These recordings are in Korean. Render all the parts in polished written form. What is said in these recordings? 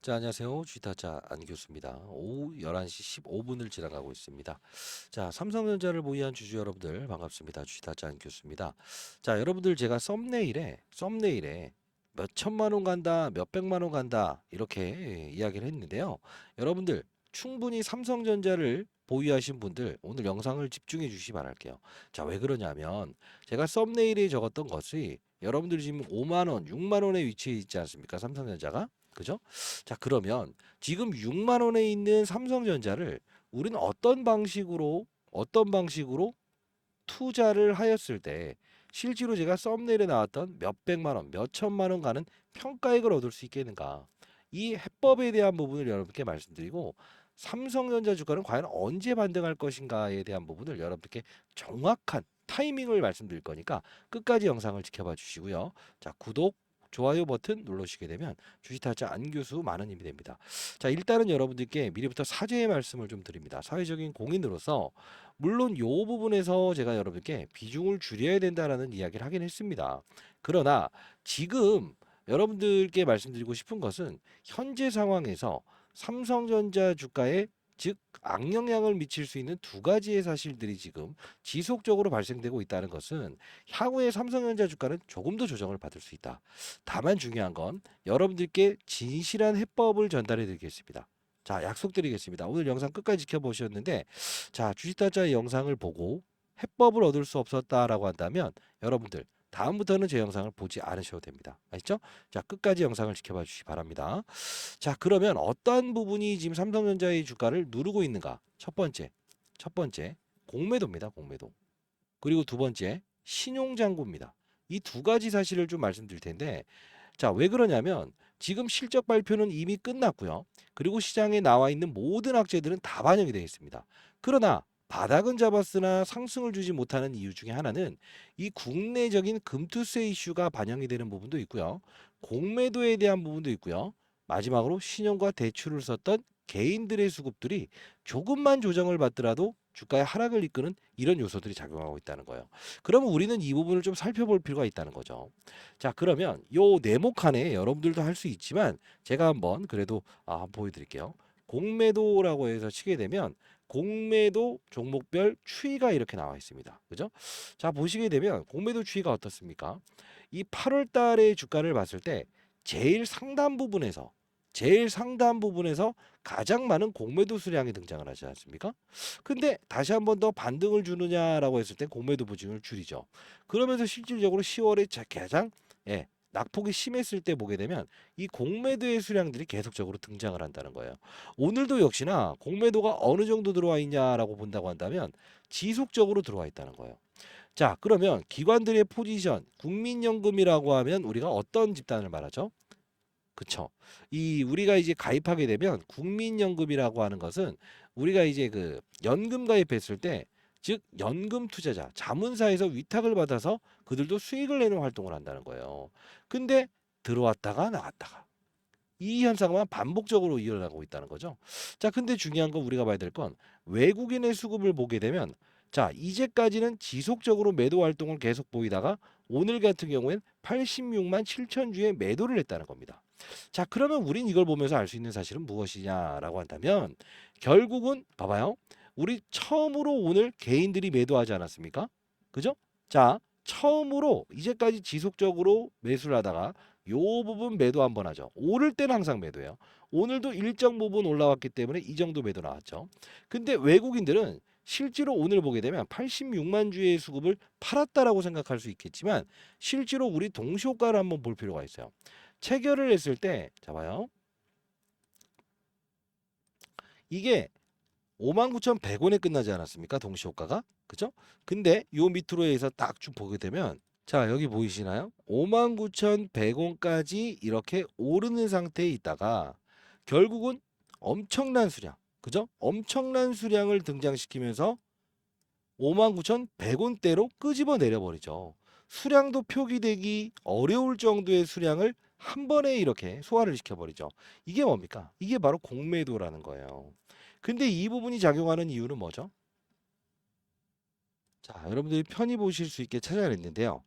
자, 안녕하세요. 주식타짜 안교수입니다. 오후 11시 15분을 지나가고 있습니다. 자, 삼성전자를 보유한 주주 여러분들 반갑습니다. 주식타짜 안교수입니다. 자, 여러분들 제가 썸네일에 몇 천만 원 간다, 몇 백만 원 간다 이렇게 이야기를 했는데요. 여러분들 충분히 삼성전자를 보유하신 분들 오늘 영상을 집중해 주시기 바랄게요. 자, 왜 그러냐면 제가 썸네일에 적었던 것이 여러분들이 지금 5만 원, 6만 원에 위치해 있지 않습니까? 삼성전자가. 그죠? 자, 그러면 지금 6만 원에 있는 삼성전자를 우리는 어떤 방식으로 투자를 하였을 때 실제로 제가 썸네일에 나왔던 몇 백만 원, 몇 천만 원 가는 평가액을 얻을 수 있겠는가? 이 해법에 대한 부분을 여러분께 말씀드리고 삼성전자 주가는 과연 언제 반등할 것인가에 대한 부분을 여러분께 정확한 타이밍을 말씀드릴 거니까 끝까지 영상을 지켜봐 주시고요. 자, 구독, 좋아요 버튼 눌러주시게 되면 주식타짜 안교수 많은 힘이 됩니다. 자, 일단은 여러분들께 미리부터 사죄의 말씀을 좀 드립니다. 사회적인 공인으로서 물론 요 부분에서 제가 여러분께 비중을 줄여야 된다라는 이야기를 하긴 했습니다. 그러나 지금 여러분들께 말씀드리고 싶은 것은 현재 상황에서 삼성전자 주가에 즉 악영향을 미칠 수 있는 두 가지의 사실들이 지금 지속적으로 발생되고 있다는 것은 향후에 삼성전자 주가는 조금 더 조정을 받을 수 있다. 다만 중요한 건 여러분들께 진실한 해법을 전달해 드리겠습니다. 자, 약속드리겠습니다. 오늘 영상 끝까지 지켜보셨는데, 자, 주식타짜의 영상을 보고 해법을 얻을 수 없었다라고 한다면 여러분들 다음부터는 제 영상을 보지 않으셔도 됩니다. 아시죠? 자, 끝까지 영상을 지켜봐 주시기 바랍니다. 자, 그러면 어떠한 부분이 지금 삼성전자의 주가를 누르고 있는가? 첫 번째, 공매도입니다. 공매도. 그리고 두 번째, 신용장구입니다. 이 두 가지 사실을 좀 말씀드릴 텐데, 자, 왜 그러냐면 지금 실적 발표는 이미 끝났고요. 그리고 시장에 나와 있는 모든 악재들은 다 반영이 되어 있습니다. 그러나 바닥은 잡았으나 상승을 주지 못하는 이유 중에 하나는 이 국내적인 금투세 이슈가 반영이 되는 부분도 있고요. 공매도에 대한 부분도 있고요. 마지막으로 신용과 대출을 썼던 개인들의 수급들이 조금만 조정을 받더라도 주가의 하락을 이끄는 이런 요소들이 작용하고 있다는 거예요. 그러면 우리는 이 부분을 좀 살펴볼 필요가 있다는 거죠. 자, 그러면 요 네모칸에 여러분들도 할 수 있지만 제가 한번 그래도 한번 보여드릴게요. 공매도라고 해서 치게 되면 공매도 종목별 추이가 이렇게 나와 있습니다. 그죠? 자, 보시게 되면 공매도 추이가 어떻습니까? 이 8월 달의 주가를 봤을 때 제일 상단 부분에서 가장 많은 공매도 수량이 등장을 하지 않습니까? 근데 다시 한 번 더 반등을 주느냐라고 했을 때 공매도 부진을 줄이죠. 그러면서 실질적으로 10월에 가장 낙폭이 심했을 때 보게 되면 이 공매도의 수량들이 계속적으로 등장을 한다는 거예요. 오늘도 역시나 공매도가 어느 정도 들어와 있냐라고 본다고 한다면 지속적으로 들어와 있다는 거예요. 자, 그러면 기관들의 포지션, 국민연금이라고 하면 우리가 어떤 집단을 말하죠? 그쵸. 이 우리가 이제 가입하게 되면 국민연금이라고 하는 것은 우리가 이제 그 연금 가입했을 때 즉 연금 투자자, 자문사에서 위탁을 받아서 그들도 수익을 내는 활동을 한다는 거예요. 근데 들어왔다가 나왔다가 이 현상만 반복적으로 일어나고 있다는 거죠. 자, 근데 중요한 건 우리가 봐야 될 건 외국인의 수급을 보게 되면 자, 이제까지는 지속적으로 매도 활동을 계속 보이다가 오늘 같은 경우엔 86만 7천 주의 매도를 했다는 겁니다. 자, 그러면 우린 이걸 보면서 알 수 있는 사실은 무엇이냐라고 한다면 결국은 봐봐요. 우리 처음으로 오늘 개인들이 매도하지 않았습니까? 그죠? 자, 처음으로 이제까지 지속적으로 매수를 하다가 요 부분 매도 한번 하죠. 오를 때는 항상 매도예요. 오늘도 일정 부분 올라왔기 때문에 이 정도 매도 나왔죠. 근데 외국인들은 실제로 오늘 보게 되면 86만 주의 수급을 팔았다라고 생각할 수 있겠지만 실제로 우리 동시효과를 한번 볼 필요가 있어요. 체결을 했을 때 잡아요. 이게 59,100원에 끝나지 않았습니까? 동시효과가. 그죠? 근데 요 밑으로 해서 딱 쭉 보게 되면 자, 여기 보이시나요? 59,100원까지 이렇게 오르는 상태에 있다가 결국은 엄청난 수량, 그죠? 엄청난 수량을 등장시키면서 59,100원대로 끄집어 내려버리죠. 수량도 표기되기 어려울 정도의 수량을 한 번에 이렇게 소화를 시켜버리죠. 이게 뭡니까? 이게 바로 공매도라는 거예요. 근데 이 부분이 작용하는 이유는 뭐죠? 자, 여러분들이 편히 보실 수 있게 찾아냈는데요.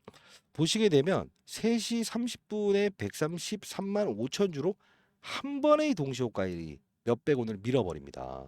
보시게 되면 3시 30분에 133만 5천 주로 한 번의 동시호가율이 몇백 원을 밀어버립니다.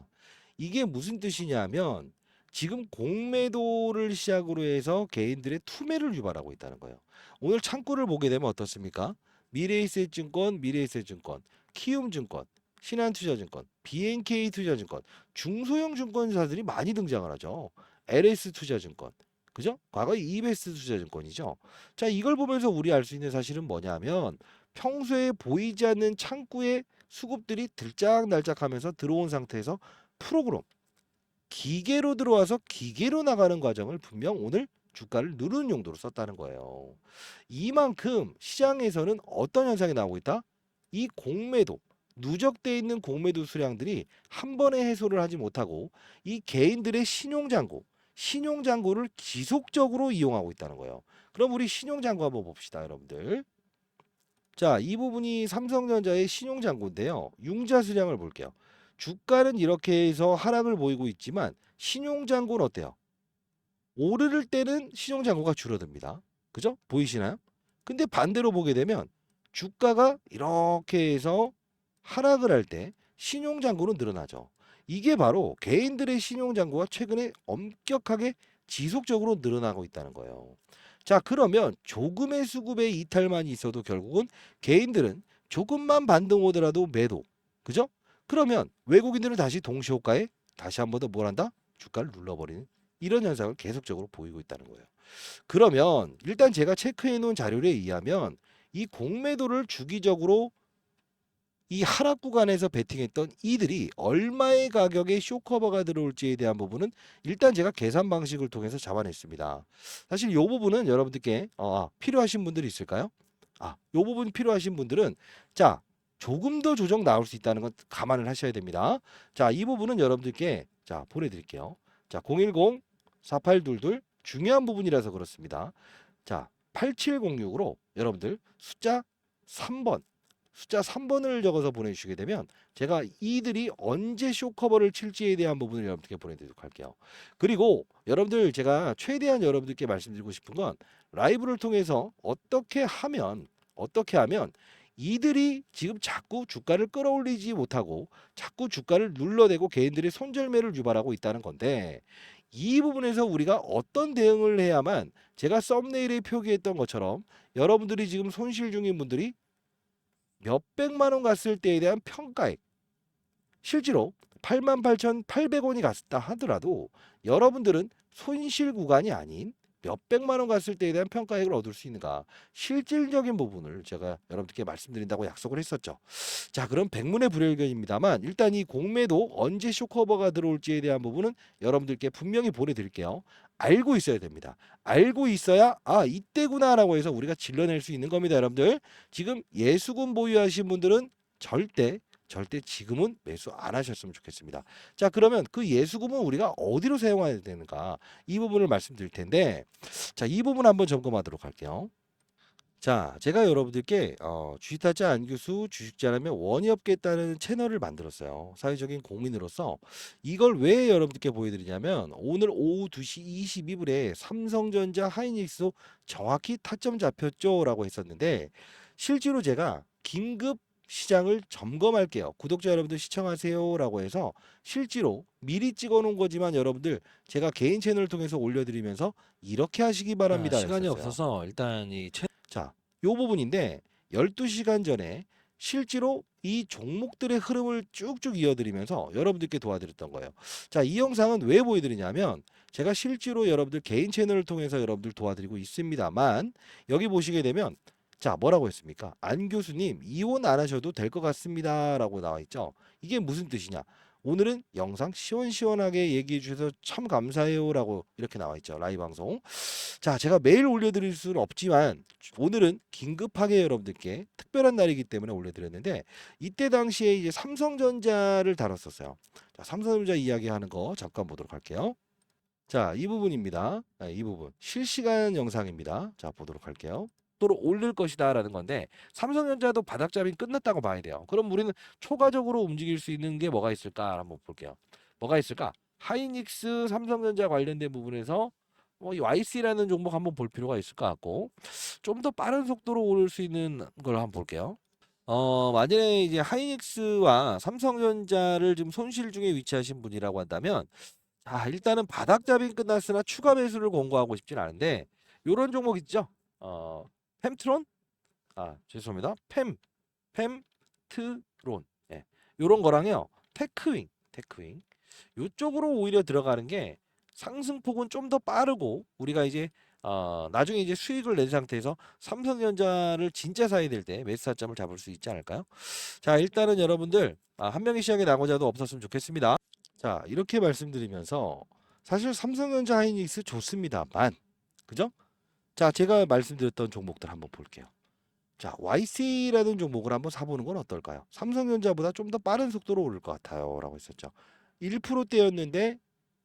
이게 무슨 뜻이냐면 지금 공매도를 시작으로 해서 개인들의 투매를 유발하고 있다는 거예요. 오늘 창구를 보게 되면 어떻습니까? 미래에셋증권, 미래에셋증권, 키움증권, 신한투자증권, BNK투자증권, 중소형 증권사들이 많이 등장을 하죠. LS투자증권, 그죠? 과거 이베스트투자증권이죠. 자, 이걸 보면서 우리 알 수 있는 사실은 뭐냐면 평소에 보이지 않는 창구에 수급들이 들짝날짝하면서 들어온 상태에서 프로그램 기계로 들어와서 기계로 나가는 과정을 분명 오늘 주가를 누르는 용도로 썼다는 거예요. 이만큼 시장에서는 어떤 현상이 나오고 있다? 이 공매도 누적돼 있는 공매도 수량들이 한 번에 해소를 하지 못하고 이 개인들의 신용장고를 지속적으로 이용하고 있다는 거예요. 그럼 우리 신용장고 한번 봅시다, 여러분들. 자, 이 부분이 삼성전자의 신용장고인데요. 융자 수량을 볼게요. 주가는 이렇게 해서 하락을 보이고 있지만 신용장고는 어때요? 오를 때는 신용장고가 줄어듭니다. 그죠? 보이시나요? 근데 반대로 보게 되면 주가가 이렇게 해서 하락을 할 때 신용장고는 늘어나죠. 이게 바로 개인들의 신용장고가 최근에 엄격하게 지속적으로 늘어나고 있다는 거예요. 자, 그러면 조금의 수급의 이탈만 있어도 결국은 개인들은 조금만 반등 오더라도 매도. 그죠? 그러면 외국인들은 다시 동시호가에 다시 한 번 더 뭘 한다? 주가를 눌러버리는 이런 현상을 계속적으로 보이고 있다는 거예요. 그러면 일단 제가 체크해 놓은 자료에 의하면 이 공매도를 주기적으로 이 하락 구간에서 베팅했던 이들이 얼마의 가격에 쇼커버가 들어올지에 대한 부분은 일단 제가 계산 방식을 통해서 잡아냈습니다. 사실 이 부분은 여러분들께 필요하신 분들이 있을까요? 이 부분 필요하신 분들은 자, 조금 더 조정 나올 수 있다는 건 감안을 하셔야 됩니다. 자, 이 부분은 여러분들께 자, 보내드릴게요. 자, 010-4822 중요한 부분이라서 그렇습니다. 자, 8706으로 여러분들 숫자 3번을 적어서 보내주시게 되면 제가 이들이 언제 쇼커버를 칠지에 대한 부분을 여러분들께 보내드리도록 할게요. 그리고 여러분들 제가 최대한 여러분들께 말씀드리고 싶은 건 라이브를 통해서 어떻게 하면 이들이 지금 자꾸 주가를 끌어올리지 못하고 자꾸 주가를 눌러대고 개인들의 손절매를 유발하고 있다는 건데 이 부분에서 우리가 어떤 대응을 해야만 제가 썸네일에 표기했던 것처럼 여러분들이 지금 손실 중인 분들이 몇백만 원 갔을 때에 대한 평가액 실제로 88,800원이 갔다 하더라도 여러분들은 손실 구간이 아닌 몇백만 원 갔을 때에 대한 평가액을 얻을 수 있는가 실질적인 부분을 제가 여러분들께 말씀드린다고 약속을 했었죠. 자, 그럼 백문의 불여일견입니다만 일단 이 공매도 언제 쇼커버가 들어올지에 대한 부분은 여러분들께 분명히 보내드릴게요. 알고 있어야 됩니다. 알고 있어야 이때구나라고 해서 우리가 질러낼 수 있는 겁니다. 여러분들 지금 예수금 보유하신 분들은 절대 지금은 매수 안 하셨으면 좋겠습니다. 자, 그러면 그 예수금은 우리가 어디로 사용해야 되는가 이 부분을 말씀드릴 텐데 자, 이 부분 한번 점검하도록 할게요. 자, 제가 여러분들께 주식타짜 안교수 주식 잘하면 원이 없겠다는 채널을 만들었어요. 사회적인 공인으로서 이걸 왜 여러분들께 보여드리냐면 오늘 오후 2시 22분에 삼성전자 하이닉스 정확히 타점 잡혔죠 라고 했었는데 실제로 제가 긴급 시장을 점검할게요. 구독자 여러분들 시청하세요 라고 해서 실제로 미리 찍어 놓은 거지만 여러분들 제가 개인 채널을 통해서 올려드리면서 이렇게 하시기 바랍니다. 시간이 했었어요. 없어서 일단 이 자, 요 부분인데 12시간 전에 실제로 이 종목들의 흐름을 쭉쭉 이어드리면서 여러분들께 도와드렸던 거예요. 자, 이 영상은 왜 보여드리냐면 제가 실제로 여러분들 개인 채널을 통해서 여러분들 도와드리고 있습니다만 여기 보시게 되면 자, 뭐라고 했습니까? 안 교수님 이혼 안 하셔도 될 것 같습니다 라고 나와 있죠. 이게 무슨 뜻이냐? 오늘은 영상 시원시원하게 얘기해 주셔서 참 감사해요 라고 이렇게 나와 있죠. 라이브 방송. 자, 제가 매일 올려드릴 수는 없지만 오늘은 긴급하게 여러분들께 특별한 날이기 때문에 올려드렸는데 이때 당시에 이제 삼성전자를 다뤘었어요. 자, 삼성전자 이야기하는 거 잠깐 보도록 할게요. 자, 이 부분입니다. 이 부분 실시간 영상입니다. 자, 보도록 할게요. 또로 올릴 것이다라는 건데 삼성전자도 바닥잡이 끝났다고 봐야 돼요. 그럼 우리는 초과적으로 움직일 수 있는 게 뭐가 있을까 한번 볼게요. 뭐가 있을까? 하이닉스 삼성전자 관련된 부분에서 이 YC라는 종목 한번 볼 필요가 있을 것 같고 좀 더 빠른 속도로 오를 수 있는 걸 한번 볼게요. 만약에 이제 하이닉스와 삼성전자를 지금 손실 중에 위치하신 분이라고 한다면, 자, 일단은 바닥잡이 끝났으나 추가 매수를 권고하고 싶진 않은데, 요런 종목 있죠? 펜트론? 죄송합니다. 펜트론. 예. 요런 거랑요. 테크윙. 요쪽으로 오히려 들어가는 게 상승폭은 좀 더 빠르고, 우리가 이제 나중에 이제 수익을 낸 상태에서 삼성전자를 진짜 사야 될 때 매수 타점을 잡을 수 있지 않을까요? 자, 일단은 여러분들 한 명의 시장에 낙오자도 없었으면 좋겠습니다. 자, 이렇게 말씀드리면서 사실 삼성전자 하이닉스 좋습니다만, 그죠? 자, 제가 말씀드렸던 종목들 한번 볼게요. 자, YC라는 종목을 한번 사보는 건 어떨까요? 삼성전자보다 좀 더 빠른 속도로 오를 것 같아요. 라고 했었죠. 1%대였는데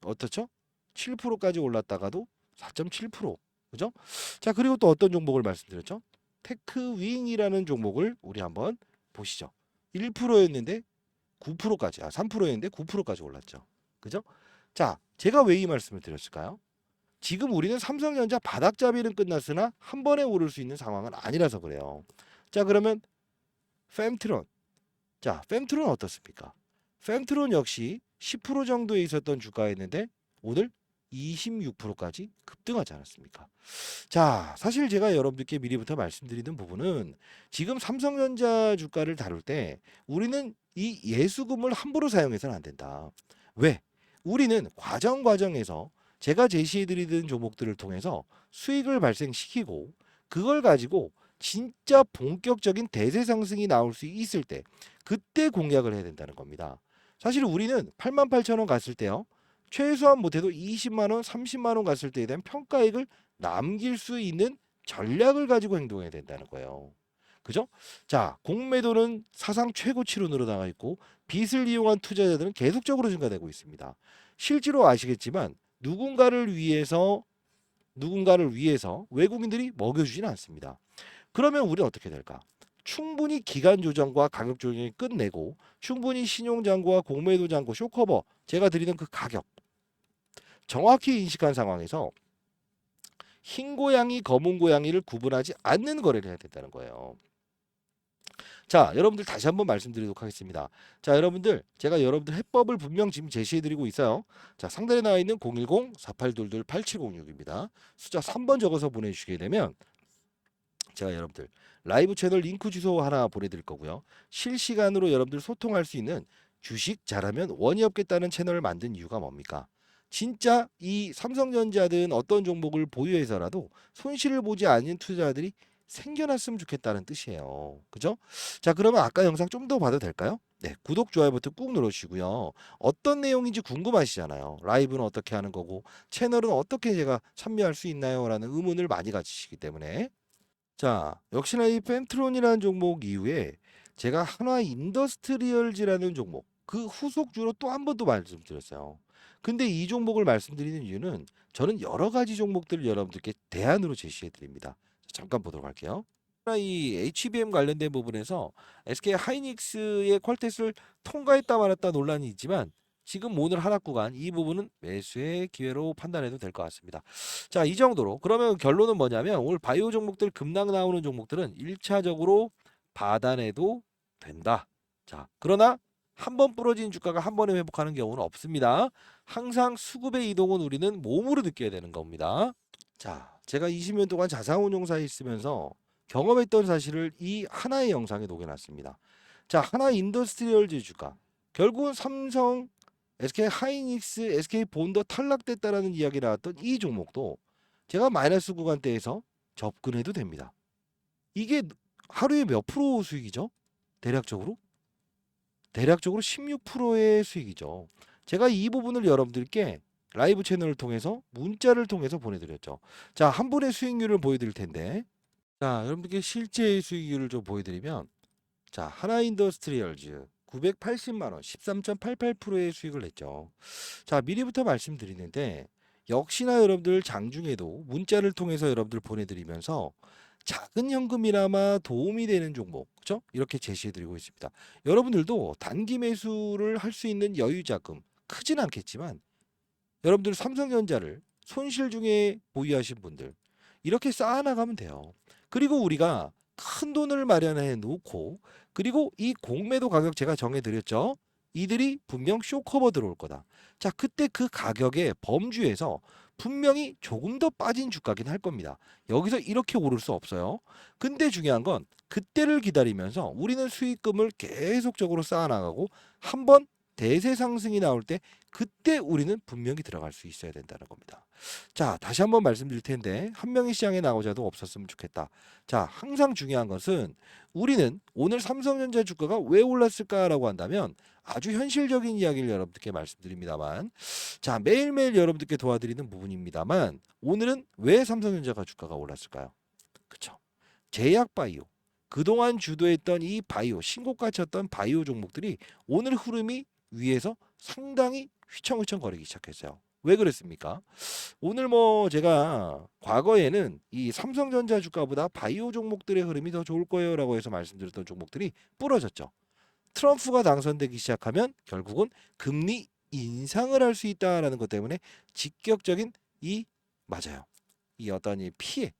어떻죠? 7%까지 올랐다가도 4.7%. 그죠? 자, 그리고 또 어떤 종목을 말씀드렸죠? 테크윙이라는 종목을 우리 한번 보시죠. 1%였는데 9%까지, 3%였는데 9%까지 올랐죠. 그죠? 자, 제가 왜 이 말씀을 드렸을까요? 지금 우리는 삼성전자 바닥잡이는 끝났으나 한 번에 오를 수 있는 상황은 아니라서 그래요. 자, 그러면 fem트론. 자, fem트론 어떻습니까? fem트론 역시 10% 정도에 있었던 주가였는데 오늘 26%까지 급등하지 않았습니까? 자, 사실 제가 여러분들께 미리부터 말씀드리는 부분은 지금 삼성전자 주가를 다룰 때 우리는 이 예수금을 함부로 사용해서는 안 된다. 왜? 우리는 과정에서 제가 제시해드리는 종목들을 통해서 수익을 발생시키고 그걸 가지고 진짜 본격적인 대세 상승이 나올 수 있을 때 그때 공략을 해야 된다는 겁니다. 사실 우리는 88,000원 갔을 때요. 최소한 못해도 20만 원, 30만 원 갔을 때에 대한 평가액을 남길 수 있는 전략을 가지고 행동해야 된다는 거예요. 그죠? 자, 공매도는 사상 최고치로 늘어나가 있고 빚을 이용한 투자자들은 계속적으로 증가되고 있습니다. 실제로 아시겠지만 누군가를 위해서 외국인들이 먹여주지는 않습니다. 그러면 우리는 어떻게 될까? 충분히 기간 조정과 가격 조정이 끝내고 충분히 신용 잔고와 공매도 잔고 쇼커버 제가 드리는 그 가격 정확히 인식한 상황에서 흰 고양이, 검은 고양이를 구분하지 않는 거래를 해야 된다는 거예요. 자, 여러분들 다시 한번 말씀드리도록 하겠습니다. 자, 여러분들 제가 여러분들 해법을 분명 지금 제시해드리고 있어요. 자, 상단에 나와 있는 010-4822-8706입니다. 숫자 3번 적어서 보내주시게 되면 제가 여러분들 라이브 채널 링크 주소 하나 보내드릴 거고요. 실시간으로 여러분들 소통할 수 있는 주식 잘하면 원이 없겠다는 채널을 만든 이유가 뭡니까? 진짜 이 삼성전자든 어떤 종목을 보유해서라도 손실을 보지 않는 투자자들이 생겨났으면 좋겠다는 뜻이에요. 그죠? 자, 그러면 아까 영상 좀 더 봐도 될까요? 네, 구독, 좋아요 버튼 꾹 눌러주시고요. 어떤 내용인지 궁금하시잖아요. 라이브는 어떻게 하는 거고 채널은 어떻게 제가 참여할 수 있나요? 라는 의문을 많이 가지시기 때문에 자, 역시나 이 펜트론이라는 종목 이후에 제가 한화 인더스트리얼즈라는 종목 그 후속주로 또 한 번 더 말씀드렸어요. 근데 이 종목을 말씀드리는 이유는 저는 여러 가지 종목들을 여러분들께 대안으로 제시해 드립니다. 잠깐 보도록 할게요. 이 HBM 관련된 부분에서 SK 하이닉스의 퀄텟을 통과했다 말았다 논란이 있지만 지금 오늘 하락 구간 이 부분은 매수의 기회로 판단해도 될 것 같습니다. 자, 이 정도로 그러면 결론은 뭐냐면 오늘 바이오 종목들 급락 나오는 종목들은 1차적으로 받아내도 된다. 자, 그러나 한 번 부러진 주가가 한 번에 회복하는 경우는 없습니다. 항상 수급의 이동은 우리는 몸으로 느껴야 되는 겁니다. 자, 제가 20년 동안 자산운용사에 있으면서 경험했던 사실을 이 하나의 영상에 녹여놨습니다. 자, 하나 인더스트리얼즈 주가 결국은 삼성, SK 하이닉스, SK 본더 탈락됐다라는 이야기 나왔던 이 종목도 제가 마이너스 구간대에서 접근해도 됩니다. 이게 하루에 몇 프로 수익이죠? 대략적으로? 대략적으로 16%의 수익이죠. 제가 이 부분을 여러분들께 라이브 채널을 통해서 문자를 통해서 보내드렸죠. 자, 한 분의 수익률을 보여드릴 텐데 자, 여러분들께 실제 수익률을 좀 보여드리면 자, 하나인더스트리얼즈 980만 원, 13.88%의 수익을 냈죠. 자, 미리부터 말씀드리는데 역시나 여러분들 장중에도 문자를 통해서 여러분들 보내드리면서 작은 현금이나마 도움이 되는 종목, 그죠? 이렇게 제시해드리고 있습니다. 여러분들도 단기 매수를 할 수 있는 여유 자금 크진 않겠지만 여러분들 삼성전자를 손실 중에 보유하신 분들 이렇게 쌓아나가면 돼요. 그리고 우리가 큰 돈을 마련해 놓고 그리고 이 공매도 가격 제가 정해드렸죠. 이들이 분명 쇼커버 들어올 거다. 자, 그때 그 가격의 범주에서 분명히 조금 더 빠진 주가긴 할 겁니다. 여기서 이렇게 오를 수 없어요. 근데 중요한 건 그때를 기다리면서 우리는 수익금을 계속적으로 쌓아나가고 한번 대세 상승이 나올 때 그때 우리는 분명히 들어갈 수 있어야 된다는 겁니다. 자, 다시 한번 말씀드릴 텐데 한 명의 시장에 나오자도 없었으면 좋겠다. 자, 항상 중요한 것은 우리는 오늘 삼성전자 주가가 왜 올랐을까라고 한다면 아주 현실적인 이야기를 여러분들께 말씀드립니다만, 자, 매일매일 여러분들께 도와드리는 부분입니다만 오늘은 왜 삼성전자가 주가가 올랐을까요? 그쵸? 제약바이오, 그동안 주도했던 이 바이오, 신고가 쳤던 바이오 종목들이 오늘 흐름이 위에서 상당히 휘청휘청 거리기 시작했어요. 왜 그랬습니까? 오늘 뭐 제가 과거에는 이 삼성전자 주가보다 바이오 종목들의 흐름이 더 좋을 거예요라고 해서 말씀드렸던 종목들이 부러졌죠. 트럼프가 당선되기 시작하면 결국은 금리 인상을 할 수 있다라는 것 때문에 직격적인 이 맞아요. 이 어떤 이 피해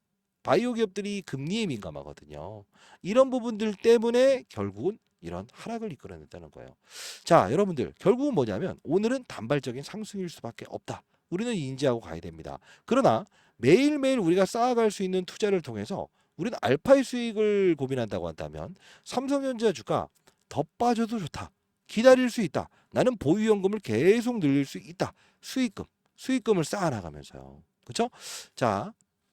바이오 기업들이 금리에 민감하거든요. 이런 부분들 때문에 결국은 이런 하락을 이끌어냈다는 거예요. 자, 여러분들 결국은 뭐냐면 오늘은 단발적인 상승일 수밖에 없다. 우리는 인지하고 가야 됩니다. 그러나 매일매일 우리가 쌓아갈 수 있는 투자를 통해서 우리는 알파의 수익을 고민한다고 한다면 삼성전자 주가 더 빠져도 좋다. 기다릴 수 있다. 나는 보유연금을 계속 늘릴 수 있다. 수익금을 쌓아나가면서요. 그렇죠? 자,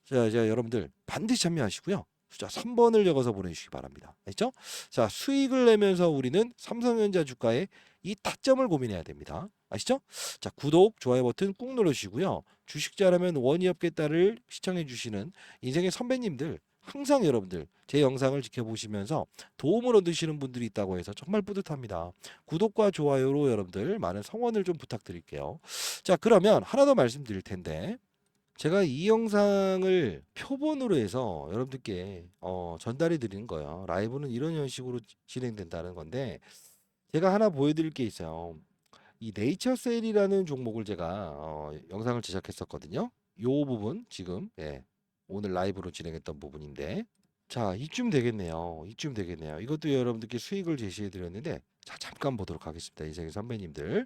여러분들 반드시 참여하시고요. 숫자 3번을 적어서 보내주시기 바랍니다. 알죠? 자, 수익을 내면서 우리는 삼성전자 주가의 이 타점을 고민해야 됩니다. 아시죠? 자, 구독, 좋아요 버튼 꾹 눌러주시고요. 주식 잘하면 원이 없겠다를 시청해 주시는 인생의 선배님들, 항상 여러분들 제 영상을 지켜보시면서 도움을 얻으시는 분들이 있다고 해서 정말 뿌듯합니다. 구독과 좋아요로 여러분들 많은 성원을 좀 부탁드릴게요. 자, 그러면 하나 더 말씀드릴 텐데 제가 이 영상을 표본으로 해서 여러분들께 전달해 드리는 거예요. 라이브는 이런 형식으로 진행된다는 건데 제가 하나 보여드릴 게 있어요. 이 네이처셀이라는 종목을 제가 영상을 제작했었거든요. 요 부분 지금 오늘 라이브로 진행했던 부분인데 자, 이쯤 되겠네요. 이쯤 되겠네요. 이것도 여러분들께 수익을 제시해 드렸는데 자, 잠깐 보도록 하겠습니다. 인생의 선배님들.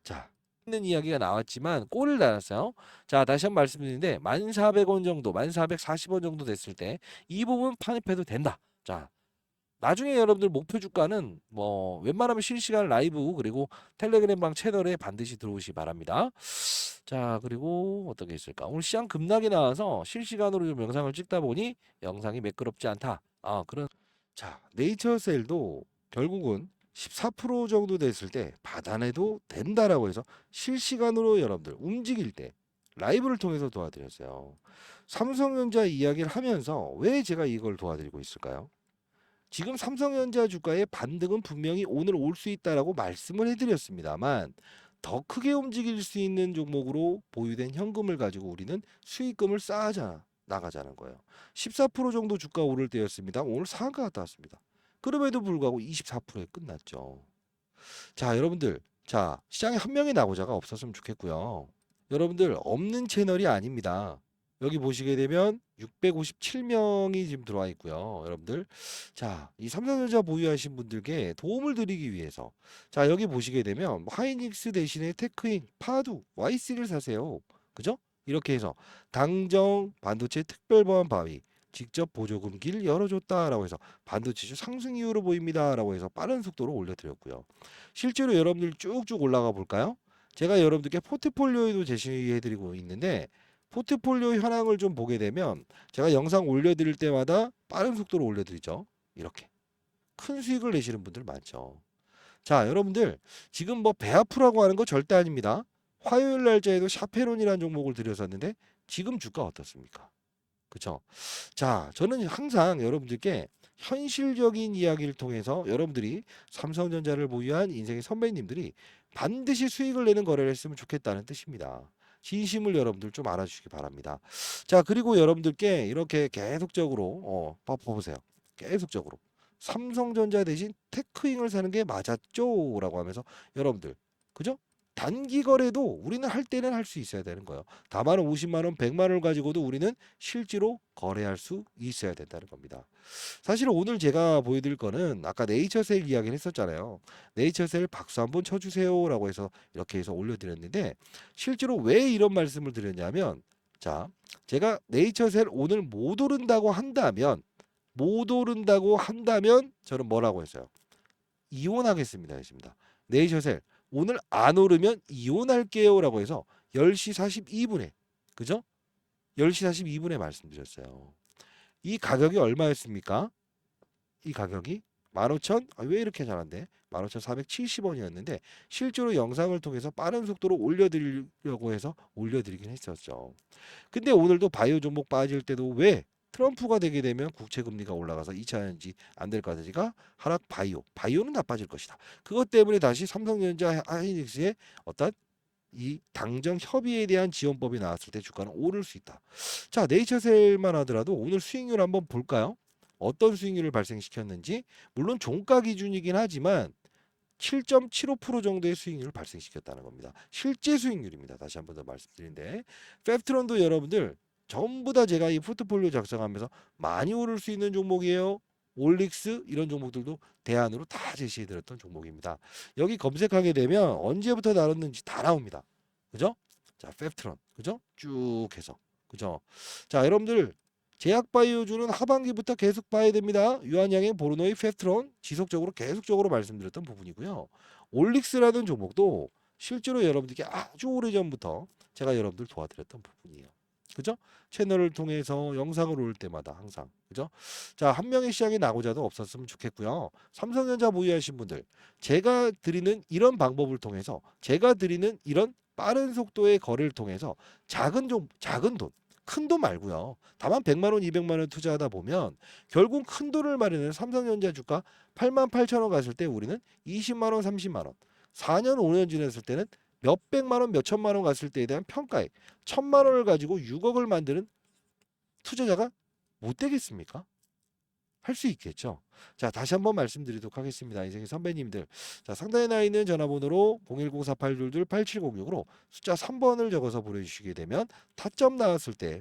자, 있는 이야기가 나왔지만 골을 달았어요. 자, 다시 한번 말씀드리는데 1,400원 정도, 1,440원 정도 됐을 때 이 부분 판입해도 된다. 자, 나중에 여러분들 목표 주가는 뭐 웬만하면 실시간 라이브 그리고 텔레그램 방 채널에 반드시 들어오시기 바랍니다. 자, 그리고 어떤 게 있을까? 오늘 시장 급락이 나와서 실시간으로 좀 영상을 찍다 보니 영상이 매끄럽지 않다. 아, 그런. 자, 네이처셀도 결국은 14% 정도 됐을 때 받아내도 된다라고 해서 실시간으로 여러분들 움직일 때 라이브를 통해서 도와드렸어요. 삼성전자 이야기를 하면서 왜 제가 이걸 도와드리고 있을까요? 지금 삼성전자 주가의 반등은 분명히 오늘 올 수 있다라고 말씀을 해드렸습니다만 더 크게 움직일 수 있는 종목으로 보유된 현금을 가지고 우리는 수익금을 쌓아 나가자는 거예요. 14% 정도 주가 오를 때였습니다. 오늘 상한가 갔다 왔습니다. 그럼에도 불구하고 24%에 끝났죠. 자, 여러분들, 자, 시장에 한 명의 나고자가 없었으면 좋겠고요. 여러분들 없는 채널이 아닙니다. 여기 보시게 되면 657명이 지금 들어와 있고요. 여러분들. 자, 이 삼성전자 보유하신 분들께 도움을 드리기 위해서 자, 여기 보시게 되면 뭐 하이닉스 대신에 테크인, 파두, YC를 사세요. 그죠? 이렇게 해서 당정 반도체 특별보안 바위 직접 보조금 길 열어줬다라고 해서 반도체주 상승 이후로 보입니다라고 해서 빠른 속도로 올려드렸고요. 실제로 여러분들 쭉쭉 올라가 볼까요? 제가 여러분들께 포트폴리오에도 제시해드리고 있는데 포트폴리오 현황을 좀 보게 되면 제가 영상 올려드릴 때마다 빠른 속도로 올려드리죠. 이렇게 큰 수익을 내시는 분들 많죠. 자, 여러분들 지금 뭐 배 아프라고 하는 거 절대 아닙니다. 화요일 날짜에도 샤페론이라는 종목을 드렸었는데 지금 주가 어떻습니까? 그쵸? 자, 저는 항상 여러분들께 현실적인 이야기를 통해서 여러분들이 삼성전자를 보유한 인생의 선배님들이 반드시 수익을 내는 거래를 했으면 좋겠다는 뜻입니다. 진심을 여러분들 좀 알아주시기 바랍니다. 자, 그리고 여러분들께 이렇게 계속적으로 봐보세요. 계속적으로 삼성전자 대신 테크잉을 사는 게 맞았죠? 라고 하면서 여러분들 그죠? 단기 거래도 우리는 할 때는 할 수 있어야 되는 거예요. 다만 50만 원, 100만 원을 가지고도 우리는 실제로 거래할 수 있어야 된다는 겁니다. 사실 오늘 제가 보여드릴 거는 아까 네이처셀 이야기를 했었잖아요. 네이처셀 박수 한번 쳐주세요라고 해서 이렇게 해서 올려드렸는데 실제로 왜 이런 말씀을 드렸냐면 자 제가 네이처셀 오늘 못 오른다고 한다면 저는 뭐라고 했어요? 이혼하겠습니다 했습니다. 네이처셀 오늘 안 오르면 이혼할게요라고 해서 10시 42분에 그죠? 10시 42분에 말씀드렸어요. 이 가격이 얼마였습니까? 이 가격이 15,000? 왜 이렇게 잘한대? 15,470원이었는데 실제로 영상을 통해서 빠른 속도로 올려드리려고 해서 올려드리긴 했었죠. 근데 오늘도 바이오 종목 빠질 때도 왜 트럼프가 되게 되면 국채 금리가 올라가서 2차 전지 안 될 거지가 하락 바이오는 나빠질 것이다. 그것 때문에 다시 삼성전자 하이닉스의 어떤 이 당정 협의에 대한 지원법이 나왔을 때 주가는 오를 수 있다. 자, 네이처셀만 하더라도 오늘 수익률 한번 볼까요? 어떤 수익률을 발생시켰는지 물론 종가 기준이긴 하지만 7.75% 정도의 수익률을 발생시켰다는 겁니다. 실제 수익률입니다. 다시 한 번 더 말씀드린데 펩트론도 여러분들 전부 다 제가 이 포트폴리오 작성하면서 많이 오를 수 있는 종목이에요. 올릭스 이런 종목들도 대안으로 다 제시해드렸던 종목입니다. 여기 검색하게 되면 언제부터 다뤘는지 다 나옵니다. 그죠? 자, 펩트론 그죠? 쭉 해서 그죠? 자, 여러분들 제약바이오주는 하반기부터 계속 봐야 됩니다. 유한양행, 보르노이, 펩트론 지속적으로 계속적으로 말씀드렸던 부분이고요. 올릭스라는 종목도 실제로 여러분들께 아주 오래전부터 제가 여러분들 도와드렸던 부분이에요. 그죠? 채널을 통해서 영상을 올 때마다 항상 그죠? 자, 한 명의 시장에 나고자도 없었으면 좋겠고요. 삼성전자 보유하신 분들 제가 드리는 이런 방법을 통해서 제가 드리는 이런 빠른 속도의 거래를 통해서 작은 돈 큰 돈 말고요. 다만 100만 원, 200만 원 투자하다 보면 결국 큰 돈을 마련해서 삼성전자 주가 88,000원 갔을 때 우리는 20만 원, 30만 원. 4년, 5년 지났을 때는 몇백만 원, 몇천만 원 갔을 때에 대한 평가액 1,000만 원을 가지고 6억을 만드는 투자자가 못 되겠습니까? 할 수 있겠죠. 자, 다시 한번 말씀드리도록 하겠습니다. 인생의 선배님들. 자, 상단에 나 있는 전화번호로 010-4822-8706으로 숫자 3번을 적어서 보내주시게 되면 타점 나왔을 때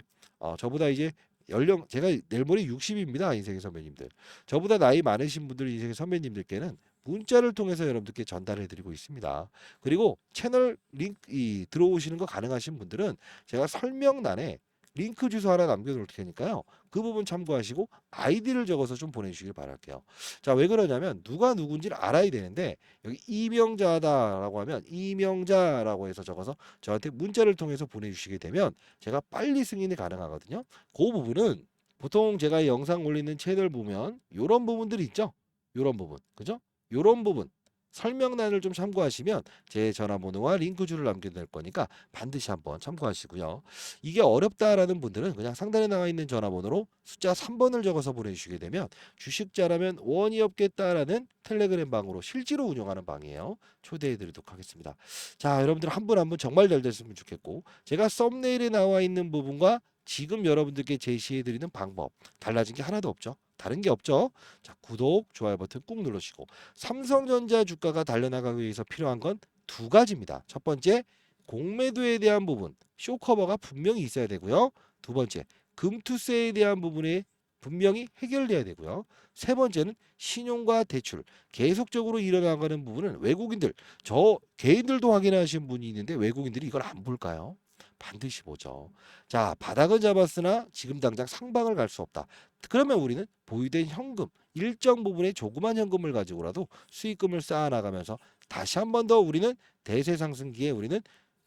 저보다 이제 연령 제가 내일 모레 60입니다. 인생의 선배님들. 저보다 나이 많으신 분들 인생의 선배님들께는 문자를 통해서 여러분들께 전달해 드리고 있습니다. 그리고 채널 링크 들어오시는 거 가능하신 분들은 제가 설명란에 링크 주소 하나 남겨놓을 테니까요. 그 부분 참고하시고 아이디를 적어서 좀 보내주시길 바랄게요. 자, 왜 그러냐면 누가 누군지를 알아야 되는데 여기 이명자다라고 하면 이명자라고 해서 적어서 저한테 문자를 통해서 보내주시게 되면 제가 빨리 승인이 가능하거든요. 그 부분은 보통 제가 영상 올리는 채널 보면 이런 부분들이 있죠. 이런 부분, 그죠? 이런 부분 설명란을 좀 참고하시면 제 전화번호와 링크주를 남겨둘 거니까 반드시 한번 참고하시고요. 이게 어렵다라는 분들은 그냥 상단에 나와 있는 전화번호로 숫자 3번을 적어서 보내주시게 되면 주식자라면 원이 없겠다라는 텔레그램 방으로 실제로 운영하는 방이에요. 초대해드리도록 하겠습니다. 자, 여러분들 한 분 한 분 정말 잘 됐으면 좋겠고 제가 썸네일에 나와 있는 부분과 지금 여러분들께 제시해드리는 방법 달라진 게 하나도 없죠. 다른 게 없죠. 자, 구독, 좋아요 버튼 꾹 눌러주시고 삼성전자 주가가 달려나가기 위해서 필요한 건 두 가지입니다. 첫 번째, 공매도에 대한 부분, 쇼커버가 분명히 있어야 되고요. 두 번째, 금투세에 대한 부분이 분명히 해결돼야 되고요. 세 번째는 신용과 대출 계속적으로 일어나가는 부분은 외국인들 저 개인들도 확인하신 분이 있는데 외국인들이 이걸 안 볼까요? 반드시 보죠. 자, 바닥은 잡았으나 지금 당장 상방을 갈 수 없다. 그러면 우리는 보유된 현금 일정 부분의 조그만 현금을 가지고라도 수익금을 쌓아 나가면서 다시 한 번 더 우리는 대세 상승기에 우리는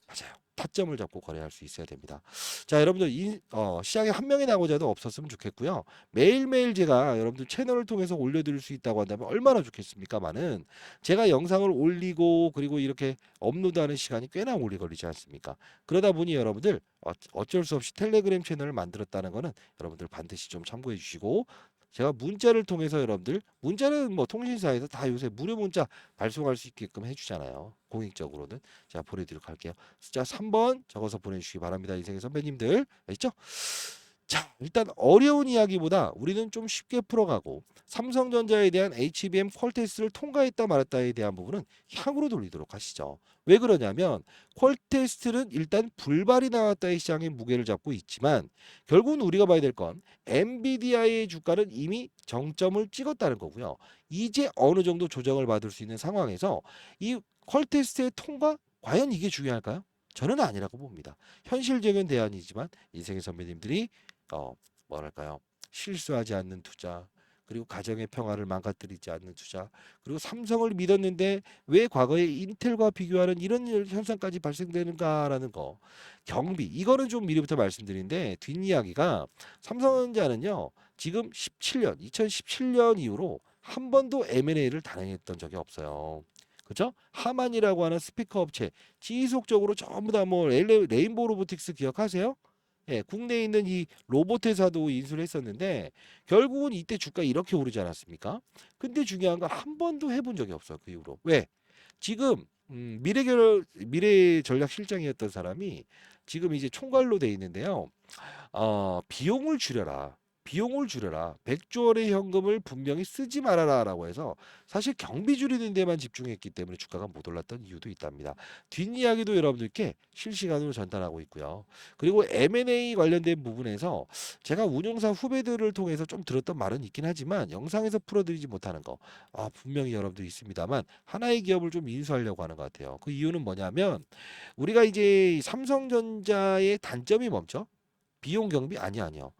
맞아요. 타점을 잡고 거래할 수 있어야 됩니다. 자, 여러분들 시장에 한 명이 나고자도 없었으면 좋겠고요. 매일매일 제가 여러분들 채널을 통해서 올려드릴 수 있다고 한다면 얼마나 좋겠습니까만은 제가 영상을 올리고 그리고 이렇게 업로드하는 시간이 꽤나 오래 걸리지 않습니까? 그러다 보니 여러분들 어쩔 수 없이 텔레그램 채널을 만들었다는 거는 여러분들 반드시 좀 참고해 주시고 제가 문자를 통해서 여러분들 문자는 뭐 통신사에서 다 요새 무료 문자 발송할 수 있게끔 해주잖아요. 공익적으로는 제가 보내드리도록 할게요. 숫자 3번 적어서 보내주시기 바랍니다. 인생의 선배님들 있죠? 자, 일단 어려운 이야기보다 우리는 좀 쉽게 풀어가고 삼성전자에 대한 HBM 퀄테스트를 통과했다 말았다에 대한 부분은 향으로 돌리도록 하시죠. 왜 그러냐면 퀄테스트는 일단 불발이 나왔다의 시장의 무게를 잡고 있지만 결국은 우리가 봐야 될 건 엔비디아의 주가는 이미 정점을 찍었다는 거고요. 이제 어느 정도 조정을 받을 수 있는 상황에서 이 퀄테스트의 통과 과연 이게 중요할까요? 저는 아니라고 봅니다. 현실적인 대안이지만 인생의 선배님들이 어 뭐랄까요? 실수하지 않는 투자, 그리고 가정의 평화를 망가뜨리지 않는 투자, 그리고 삼성을 믿었는데 왜 과거에 인텔과 비교하는 이런 현상까지 발생되는가라는 거. 경비 이거는 좀 미리부터 말씀드린데 뒷이야기가 삼성전자는요 지금 17년 2017년 이후로 한 번도 M&A를 단행했던 적이 없어요. 그죠? 하만이라고 하는 스피커 업체 지속적으로 전부 다 뭐 레인보우 로보틱스 기억하세요? 예, 국내에 있는 이 로봇 회사도 인수를 했었는데 결국은 이때 주가 이렇게 오르지 않았습니까? 근데 중요한 건 한 번도 해본 적이 없어요. 그 이후로. 왜? 지금 미래 전략 실장이었던 사람이 지금 이제 총괄로 돼 있는데요. 비용을 줄여라. 비용을 줄여라. 100조 원의 현금을 분명히 쓰지 말아라라고 해서 사실 경비 줄이는 데만 집중했기 때문에 주가가 못 올랐던 이유도 있답니다. 뒷이야기도 여러분들께 실시간으로 전달하고 있고요. 그리고 M&A 관련된 부분에서 제가 운용사 후배들을 통해서 좀 들었던 말은 있긴 하지만 영상에서 풀어드리지 못하는 거 분명히 여러분들 있습니다만 하나의 기업을 좀 인수하려고 하는 것 같아요. 그 이유는 뭐냐면 우리가 이제 삼성전자의 단점이 멈죠? 비용 경비 아니요.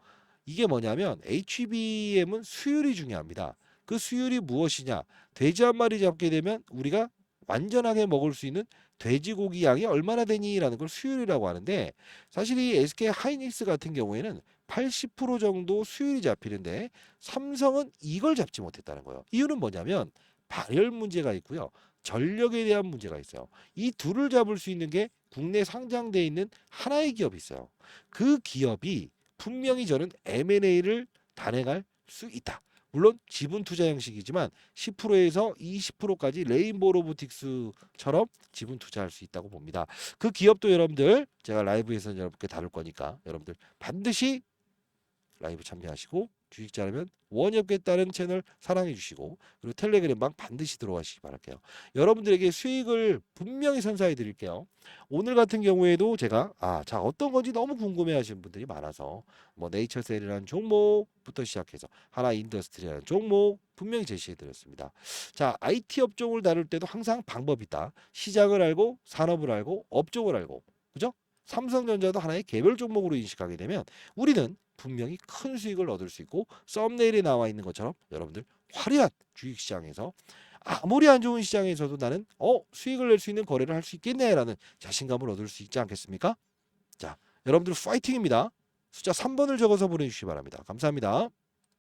이게 뭐냐면 HBM은 수율이 중요합니다. 그 수율이 무엇이냐? 돼지 한 마리 잡게 되면 우리가 완전하게 먹을 수 있는 돼지고기 양이 얼마나 되니라는 걸 수율이라고 하는데 사실 이 SK 하이닉스 같은 경우에는 80% 정도 수율이 잡히는데 삼성은 이걸 잡지 못했다는 거예요. 이유는 뭐냐면 발열 문제가 있고요. 전력에 대한 문제가 있어요. 이 둘을 잡을 수 있는 게 국내 상장돼 있는 하나의 기업이 있어요. 그 기업이 분명히 저는 M&A를 단행할 수 있다. 물론 지분 투자 형식이지만 10%에서 20%까지 레인보우 로보틱스처럼 지분 투자할 수 있다고 봅니다. 그 기업도 여러분들 제가 라이브에서 여러분께 다룰 거니까 여러분들 반드시 라이브 참여하시고 주식자라면 원역에 따른 채널 사랑해 주시고 그리고 텔레그램방 반드시 들어가시기 바랄게요. 여러분들에게 수익을 분명히 선사해 드릴게요. 오늘 같은 경우에도 제가 자 어떤 건지 너무 궁금해 하시는 분들이 많아서 뭐 네이처셀이라는 종목부터 시작해서 하나 인더스트리라는 종목 분명히 제시해 드렸습니다. 자, IT 업종을 다룰 때도 항상 방법이 있다. 시장을 알고 산업을 알고 업종을 알고 그죠? 삼성전자도 하나의 개별 종목으로 인식하게 되면 우리는 분명히 큰 수익을 얻을 수 있고 썸네일에 나와 있는 것처럼 여러분들 화려한 주식시장에서 아무리 안 좋은 시장에서도 나는 수익을 낼 수 있는 거래를 할 수 있겠네라는 자신감을 얻을 수 있지 않겠습니까? 자, 여러분들 파이팅입니다. 숫자 3번을 적어서 보내주시기 바랍니다. 감사합니다.